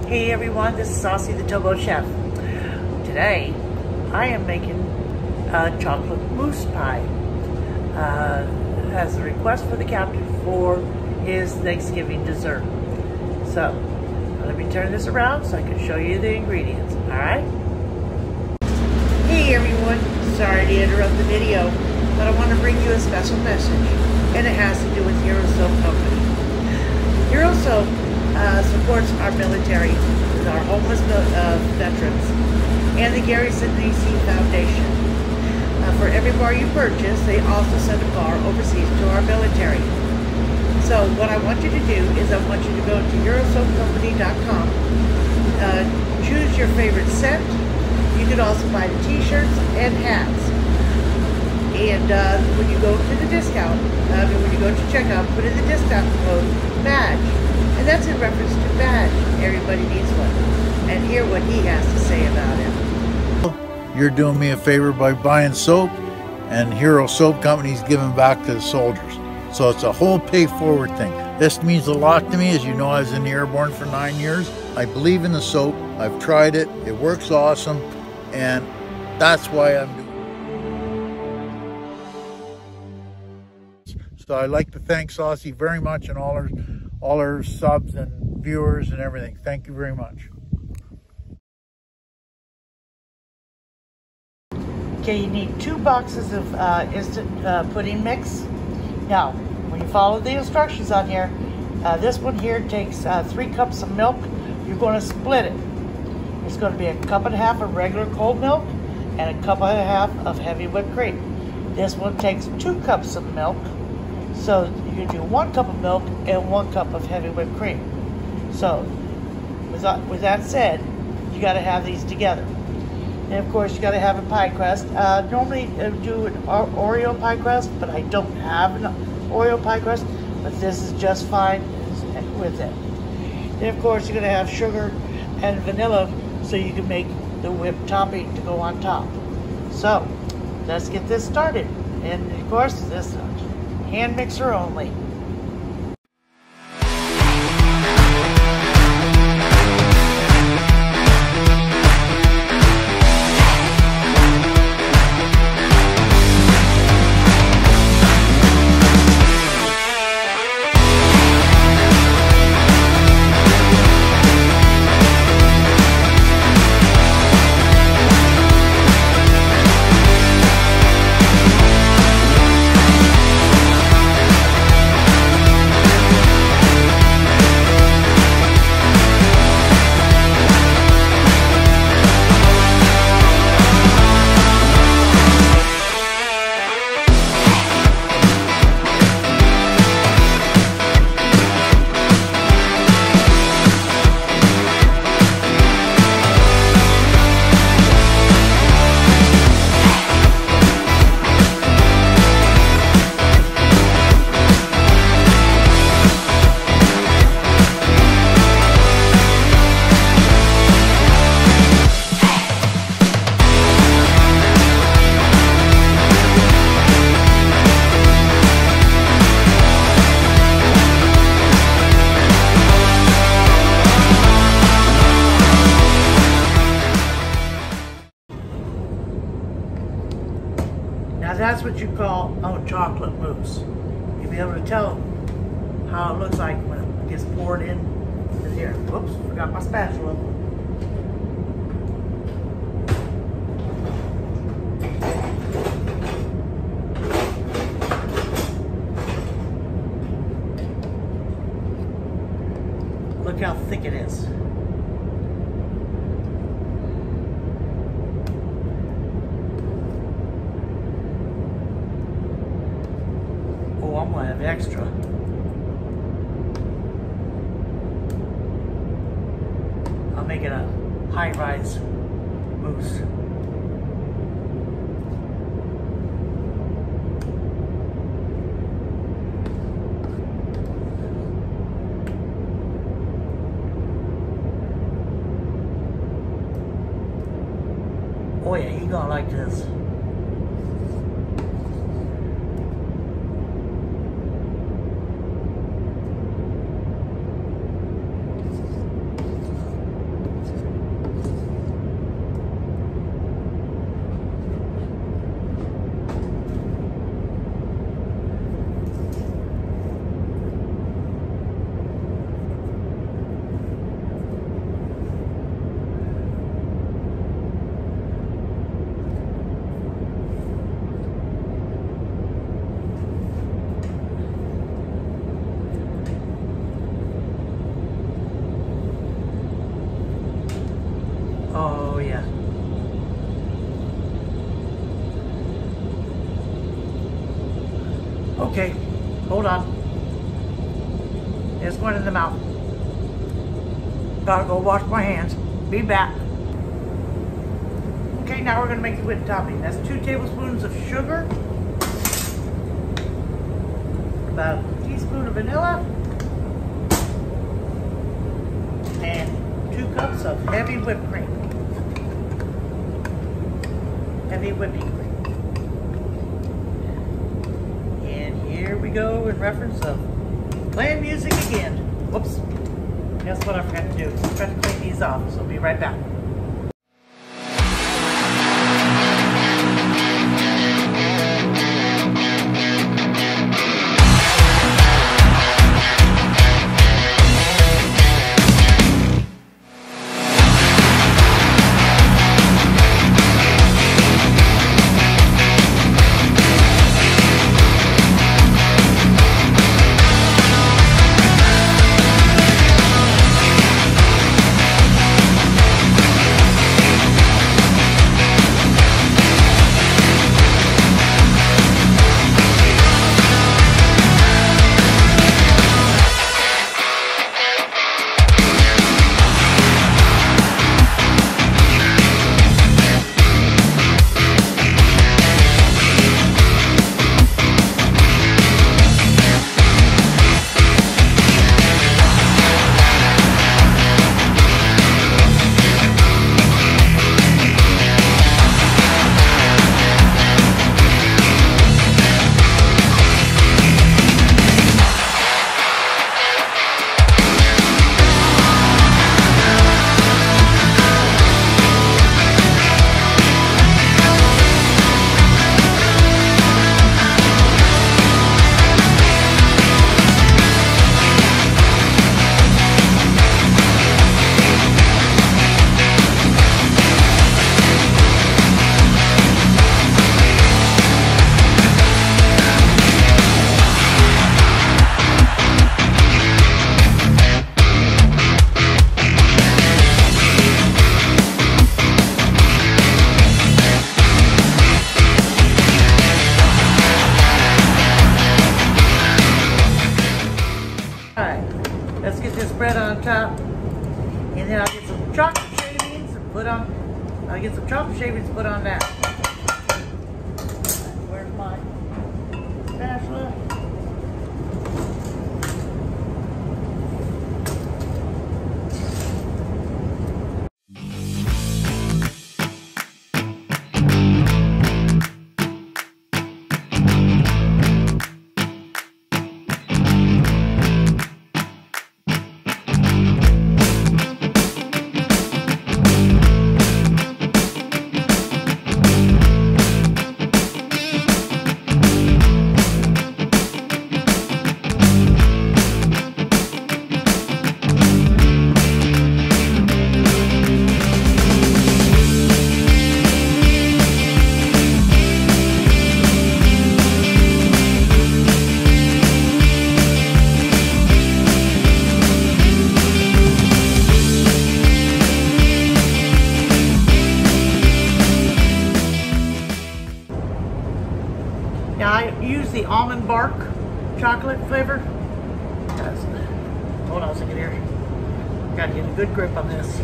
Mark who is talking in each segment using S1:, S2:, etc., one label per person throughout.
S1: Hey everyone, this is Saucy the Towboat Chef. Today, I am making a chocolate mousse pie as a request for the captain for his Thanksgiving dessert. So, let me turn this around so I can show you the ingredients, alright? Hey everyone, sorry to interrupt the video, but I want to bring you a special message, and it has to do with Hero Soap Company. Hero Soap supports our military, our homeless veterans, and the Garrison DC Foundation. For every bar you purchase, they also send a bar overseas to our military. So what I want you to do is I want you to go to HeroSoapCompany.com, choose your favorite scent. You can also buy the t-shirts and hats. And when you go to the discount, when you go to checkout, put in the discount code BADGE. And that's in reference to badge. Everybody needs one. And hear what he has to say about it.
S2: You're doing me a favor by buying soap, and Hero Soap Company's giving back to the soldiers. So it's a whole pay forward thing. This means a lot to me. As you know, I was in the airborne for 9 years. I believe in the soap. I've tried it. It works awesome. And that's why I'm doing it. So I'd like to thank Saucy very much and all our subs and viewers and everything. Thank you very much.
S1: Okay, you need 2 boxes of instant pudding mix. Now, when you follow the instructions on here, this one here takes 3 cups of milk. You're going to split it. It's going to be 1.5 cups of regular cold milk and 1.5 cups of heavy whipped cream. This one takes 2 cups of milk. So you do 1 cup of milk and 1 cup of heavy whipped cream. So with that said, you got to have these together. And of course you got to have a pie crust. Normally do an Oreo pie crust, but I don't have an Oreo pie crust. But this is just fine with it. And of course you're going to have sugar and vanilla so you can make the whipped topping to go on top. So let's get this started. And of course this hand mixer only. Now that's what you call a chocolate mousse. You'll be able to tell how it looks like when it gets poured in here. Whoops, forgot my spatula. Look how thick it is. Oh, I'm gonna have extra. I'll make it a high-rise mousse. Oh yeah, you're gonna like this. Oh, yeah. Okay, hold on. It's going in the mouth. Gotta go wash my hands. Be back. Okay, now we're gonna make the whipped topping. That's 2 tablespoons of sugar, about a teaspoon of vanilla, and 2 cups of heavy whipped cream. Heavy whipping cream. And here we go in reference of playing music again. Whoops. Guess what I forgot to do? I forgot to clean these off, so I'll be right back. Let's get this bread on top, and then I'll get some chocolate shavings and put on. I'll get some chocolate shavings and put on that. Where's my spatula? Now I use the almond bark chocolate flavor. Hold on a second here. Gotta get a good grip on this.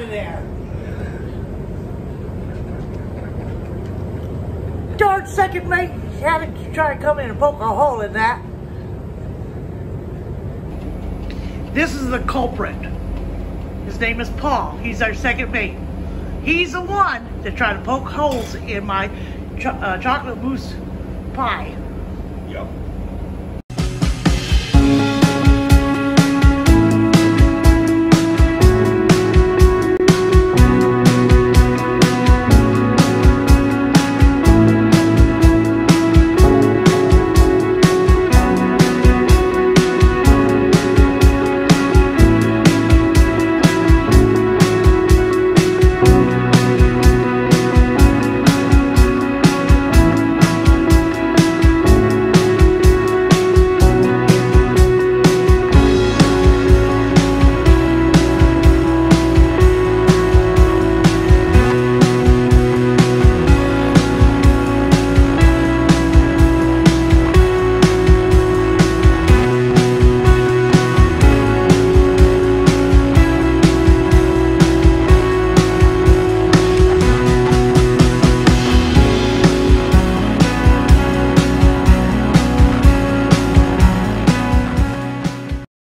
S1: of there. Darn second mate had to try to come in and poke a hole in that. This is the culprit. His name is Paul. He's our second mate. He's the one that tried to poke holes in my chocolate mousse pie.